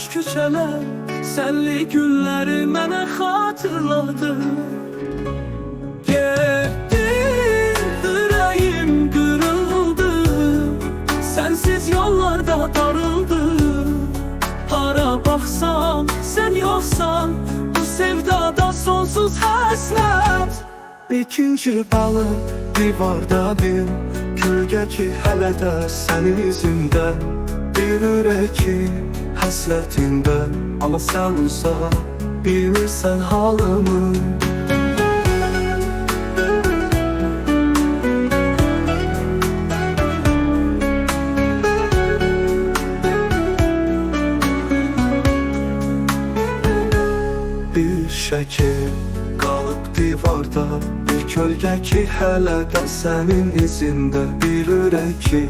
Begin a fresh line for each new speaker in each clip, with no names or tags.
boş küçələr, sənli günləri mənə xatırladı. Getdin, ürəyim qırıldı, sənsiz yollarda darıldı. Hara baxsam, sən yoxsan, bu sevdada sonsuz həsrət. İkinci balım divardadır, gölgə ki hələ də sənin izində. Bir ürək ki həsrətində, amma sən uzaq, bilmirsən halımı. Bir şəkil qalıb divarda, bir kölgə ki hələ də sənin izində. Bir ürək ki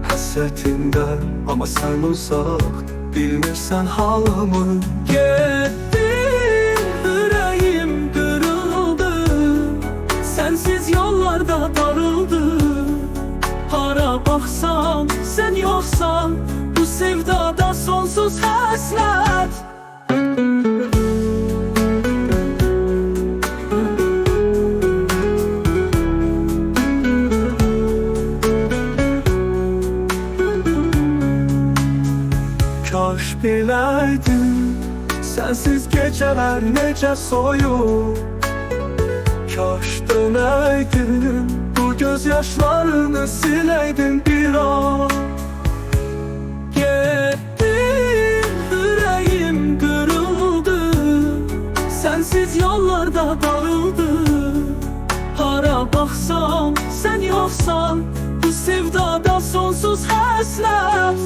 həsrətində, amma sən uzaq, bilmirsən halımı. Getdin, ürəyim qırıldı, sənsiz yollarda darıldı. Hara baxsam, sən yoxsan, bu sevdada sonsuz həsrət. Kaş biləydin, sənsiz gecələr necə soyur. Kaş dönəydin, bu göz yaşlarını siləydin bir an. Getdin, ürəyim qırıldı, sənsiz yollarda darıldı. Hara baxsam, sən yoxsan, bu sevdada sonsuz həsrət.